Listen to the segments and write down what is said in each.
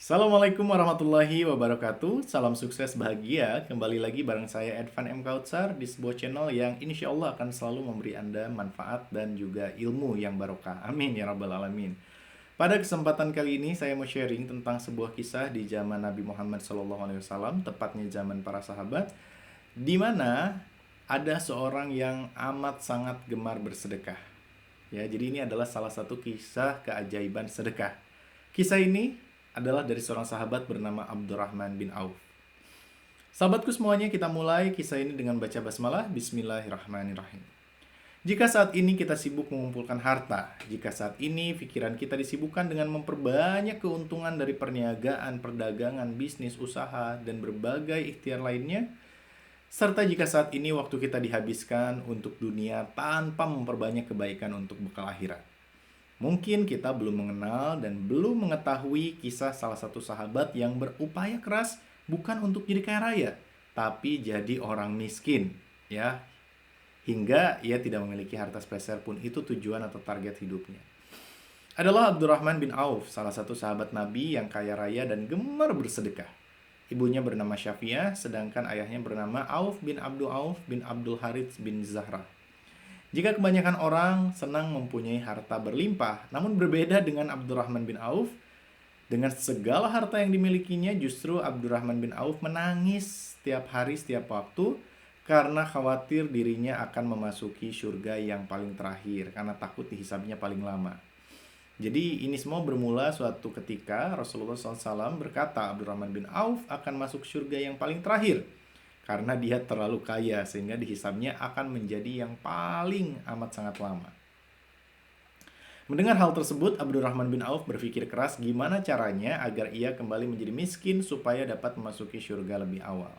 Assalamualaikum warahmatullahi wabarakatuh. Salam sukses bahagia. Kembali lagi bareng saya Edvan M. Kautsar di sebuah channel yang insya Allah akan selalu memberi Anda manfaat dan juga ilmu yang barokah. Amin ya rabbal alamin. Pada kesempatan kali ini saya mau sharing tentang sebuah kisah di zaman Nabi Muhammad SAW, tepatnya zaman para sahabat, di mana ada seorang yang amat sangat gemar bersedekah. Ya, jadi ini adalah salah satu kisah keajaiban sedekah. Kisah ini adalah dari seorang sahabat bernama Abdurrahman bin Auf. Sahabatku semuanya, kita mulai kisah ini dengan baca basmalah. Bismillahirrahmanirrahim. Jika saat ini kita sibuk mengumpulkan harta, jika saat ini pikiran kita disibukkan dengan memperbanyak keuntungan dari perniagaan, perdagangan, bisnis, usaha, dan berbagai ikhtiar lainnya, serta jika saat ini waktu kita dihabiskan untuk dunia tanpa memperbanyak kebaikan untuk bekal akhirat. Mungkin kita belum mengenal dan belum mengetahui kisah salah satu sahabat yang berupaya keras bukan untuk jadi kaya raya, tapi jadi orang miskin, ya. Hingga ia tidak memiliki harta sepeser pun. Itu tujuan atau target hidupnya. Adalah Abdurrahman bin Auf, salah satu sahabat Nabi yang kaya raya dan gemar bersedekah. Ibunya bernama Syafi'ah, sedangkan ayahnya bernama Auf bin Abdul Harits bin Zahra. Jika kebanyakan orang senang mempunyai harta berlimpah, namun berbeda dengan Abdurrahman bin Auf, dengan segala harta yang dimilikinya, justru Abdurrahman bin Auf menangis setiap hari, setiap waktu, karena khawatir dirinya akan memasuki surga yang paling terakhir, karena takut dihisabnya paling lama. Jadi ini semua bermula suatu ketika Rasulullah SAW berkata Abdurrahman bin Auf akan masuk surga yang paling terakhir, karena dia terlalu kaya sehingga dihisabnya akan menjadi yang paling amat sangat lama. Mendengar hal tersebut, Abdurrahman bin Auf berpikir keras gimana caranya agar ia kembali menjadi miskin supaya dapat memasuki surga lebih awal.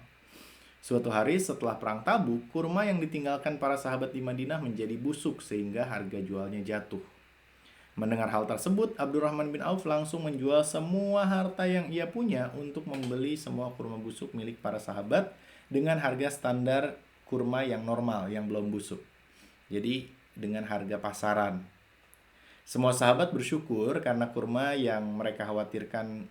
Suatu hari setelah perang Tabuk, kurma yang ditinggalkan para sahabat di Madinah menjadi busuk sehingga harga jualnya jatuh. Mendengar hal tersebut, Abdurrahman bin Auf langsung menjual semua harta yang ia punya untuk membeli semua kurma busuk milik para sahabat dengan harga standar kurma yang normal, yang belum busuk. Jadi dengan harga pasaran. Semua sahabat bersyukur karena kurma yang mereka khawatirkan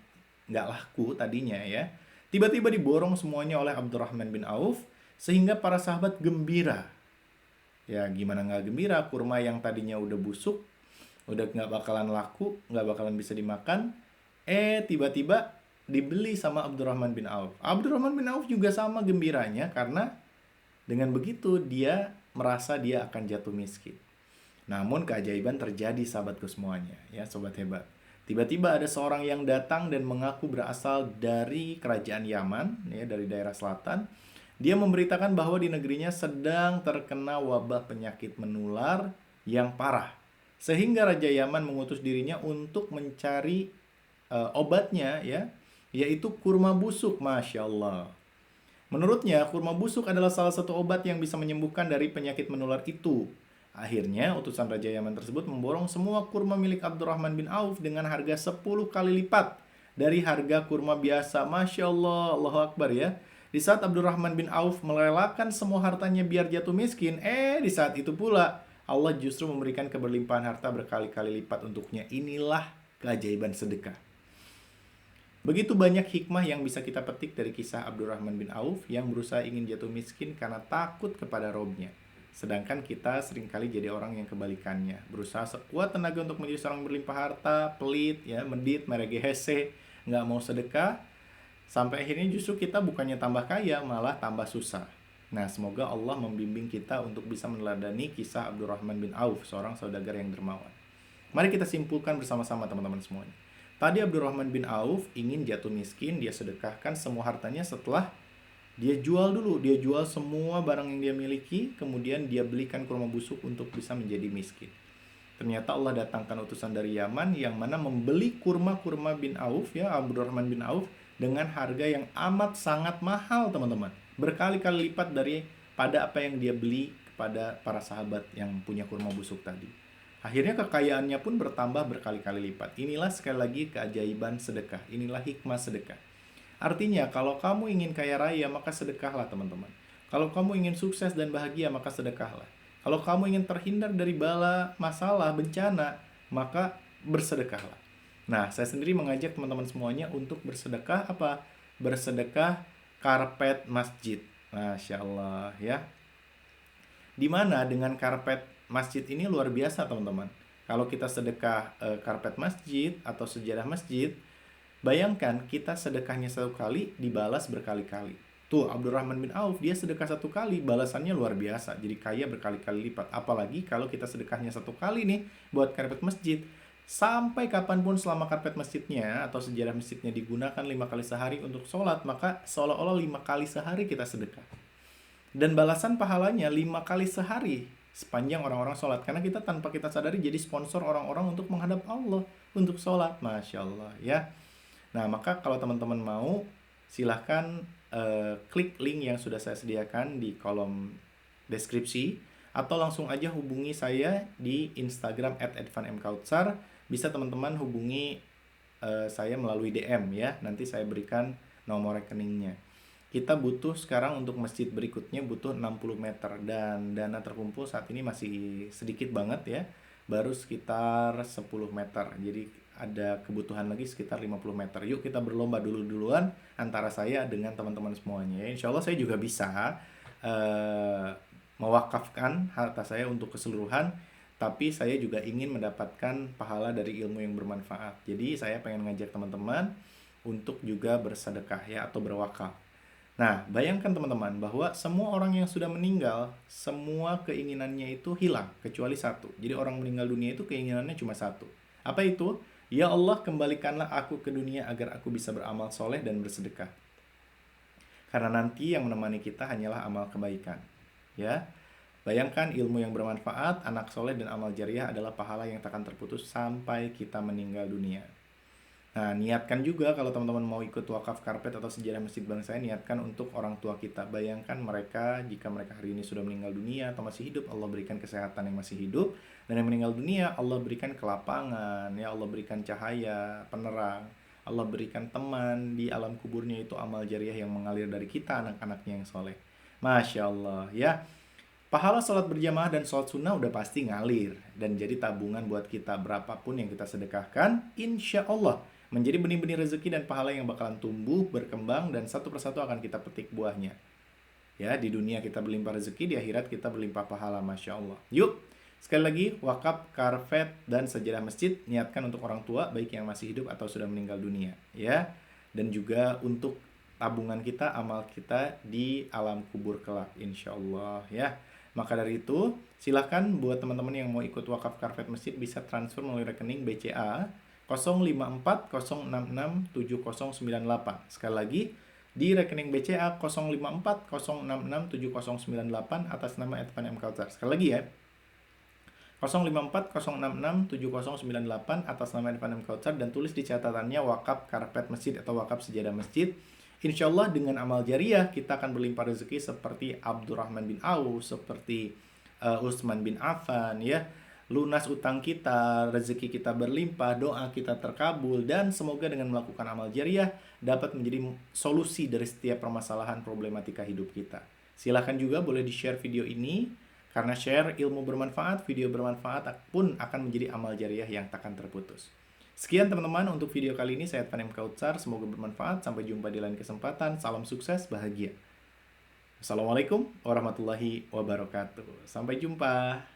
nggak laku tadinya ya, tiba-tiba diborong semuanya oleh Abdurrahman bin Auf, sehingga para sahabat gembira. Ya gimana nggak gembira, kurma yang tadinya udah busuk, udah nggak bakalan laku, nggak bakalan bisa dimakan, tiba-tiba dibeli sama Abdurrahman bin Auf. Abdurrahman bin Auf juga sama gembiranya karena dengan begitu dia merasa dia akan jatuh miskin. Namun keajaiban terjadi sahabatku semuanya, ya sobat hebat. Tiba-tiba ada seorang yang datang dan mengaku berasal dari kerajaan Yaman, ya dari daerah selatan. Dia memberitakan bahwa di negerinya sedang terkena wabah penyakit menular yang parah. Sehingga Raja Yaman mengutus dirinya untuk mencari obatnya ya, yaitu kurma busuk. Masya Allah. Menurutnya kurma busuk adalah salah satu obat yang bisa menyembuhkan dari penyakit menular itu. Akhirnya utusan Raja Yaman tersebut memborong semua kurma milik Abdurrahman bin Auf dengan harga 10 kali lipat dari harga kurma biasa. Masya Allah, Allahu Akbar ya. Di saat Abdurrahman bin Auf merelakan semua hartanya biar jatuh miskin, di saat itu pula Allah justru memberikan keberlimpahan harta berkali-kali lipat untuknya. Inilah keajaiban sedekah. Begitu banyak hikmah yang bisa kita petik dari kisah Abdurrahman bin Auf yang berusaha ingin jatuh miskin karena takut kepada Robnya. Sedangkan kita seringkali jadi orang yang kebalikannya, berusaha sekuat tenaga untuk menjadi seorang berlimpah harta, pelit, ya, mendit, merege-hese, nggak mau sedekah, sampai akhirnya justru kita bukannya tambah kaya, malah tambah susah. Nah, semoga Allah membimbing kita untuk bisa meneladani kisah Abdurrahman bin Auf, seorang saudagar yang dermawan. Mari kita simpulkan bersama-sama teman-teman semuanya. Tadi Abdurrahman bin Auf ingin jatuh miskin, dia sedekahkan semua hartanya setelah dia jual dulu, dia jual semua barang yang dia miliki, kemudian dia belikan kurma busuk untuk bisa menjadi miskin. Ternyata Allah datangkan utusan dari Yaman yang mana membeli kurma-kurma bin Auf, ya Abdurrahman bin Auf, dengan harga yang amat sangat mahal teman-teman. Berkali-kali lipat daripada apa yang dia beli kepada para sahabat yang punya kurma busuk tadi. Akhirnya kekayaannya pun bertambah berkali-kali lipat. Inilah sekali lagi keajaiban sedekah, inilah hikmah sedekah. Artinya kalau kamu ingin kaya raya maka sedekahlah teman-teman. Kalau kamu ingin sukses dan bahagia maka sedekahlah. Kalau kamu ingin terhindar dari bala, masalah, bencana, maka bersedekahlah. Nah, saya sendiri mengajak teman-teman semuanya untuk bersedekah apa? Bersedekah karpet masjid. Masya Allah ya. Dimana dengan karpet masjid ini luar biasa teman-teman. Kalau kita sedekah karpet masjid atau sejadah masjid, bayangkan kita sedekahnya satu kali dibalas berkali-kali. Tuh Abdurrahman bin Auf dia sedekah satu kali balasannya luar biasa. Jadi kaya berkali-kali lipat. Apalagi kalau kita sedekahnya satu kali nih buat karpet masjid. Sampai kapanpun selama karpet masjidnya atau sejarah masjidnya digunakan 5 kali sehari untuk sholat, maka seolah-olah 5 kali sehari kita sedekah. Dan balasan pahalanya 5 kali sehari sepanjang orang-orang sholat. Karena kita tanpa kita sadari jadi sponsor orang-orang untuk menghadap Allah untuk sholat. Masya Allah ya. Nah maka kalau teman-teman mau silahkan klik link yang sudah saya sediakan di kolom deskripsi. Atau langsung aja hubungi saya di Instagram @edvanmkautsar. Bisa teman-teman hubungi saya melalui DM ya. Nanti saya berikan nomor rekeningnya. Kita butuh sekarang untuk masjid berikutnya butuh 60 meter dan dana terkumpul saat ini masih sedikit banget ya. Baru sekitar 10 meter. Jadi ada kebutuhan lagi sekitar 50 meter. Yuk kita berlomba duluan antara saya dengan teman-teman semuanya. Insya Allah saya juga bisa mewakafkan harta saya untuk keseluruhan. Tapi saya juga ingin mendapatkan pahala dari ilmu yang bermanfaat. Jadi saya pengen ngajak teman-teman untuk juga bersedekah ya atau berwakaf. Nah, bayangkan teman-teman bahwa semua orang yang sudah meninggal, semua keinginannya itu hilang, kecuali satu. Jadi orang meninggal dunia itu keinginannya cuma satu. Apa itu? Ya Allah, kembalikanlah aku ke dunia agar aku bisa beramal soleh dan bersedekah. Karena nanti yang menemani kita hanyalah amal kebaikan. Ya, bayangkan ilmu yang bermanfaat, anak soleh dan amal jariah adalah pahala yang takkan terputus sampai kita meninggal dunia. Nah, niatkan juga kalau teman-teman mau ikut wakaf karpet atau sejarah masjid bangsa, niatkan untuk orang tua kita. Bayangkan mereka, jika mereka hari ini sudah meninggal dunia atau masih hidup, Allah berikan kesehatan yang masih hidup. Dan yang meninggal dunia, Allah berikan kelapangan, ya Allah berikan cahaya, penerang. Allah berikan teman di alam kuburnya, itu amal jariah yang mengalir dari kita, anak-anaknya yang soleh. Masya Allah, ya. Pahala sholat berjamaah dan sholat sunnah udah pasti ngalir. Dan jadi tabungan buat kita berapapun yang kita sedekahkan, insya Allah menjadi benih-benih rezeki dan pahala yang bakalan tumbuh, berkembang, dan satu persatu akan kita petik buahnya. Ya, di dunia kita berlimpah rezeki, di akhirat kita berlimpah pahala, Masya Allah. Yuk, sekali lagi, wakaf, karpet, dan sejarah masjid, niatkan untuk orang tua, baik yang masih hidup atau sudah meninggal dunia. Ya, dan juga untuk tabungan kita, amal kita di alam kubur kelak, insya Allah. Ya, maka dari itu, silahkan buat teman-teman yang mau ikut wakaf karpet masjid bisa transfer melalui rekening BCA 05406670998. Sekali lagi, di rekening BCA 05406670998 atas nama Edvan M. Kautsar. Sekali lagi ya, 05406670998 atas nama Edvan M. Kautsar, dan tulis di catatannya wakaf karpet masjid atau wakaf sejadah masjid. Insya Allah dengan amal jariah kita akan berlimpah rezeki seperti Abdurrahman bin Auf, seperti Utsman bin Affan ya. Lunas utang kita, rezeki kita berlimpah, doa kita terkabul, dan semoga dengan melakukan amal jariah dapat menjadi solusi dari setiap permasalahan problematika hidup kita. Silahkan juga boleh di-share video ini, karena share ilmu bermanfaat, video bermanfaat pun akan menjadi amal jariah yang takkan terputus. Sekian teman-teman untuk video kali ini, saya Edvan M. Kautsar, semoga bermanfaat, sampai jumpa di lain kesempatan, salam sukses, bahagia. Assalamualaikum warahmatullahi wabarakatuh, sampai jumpa.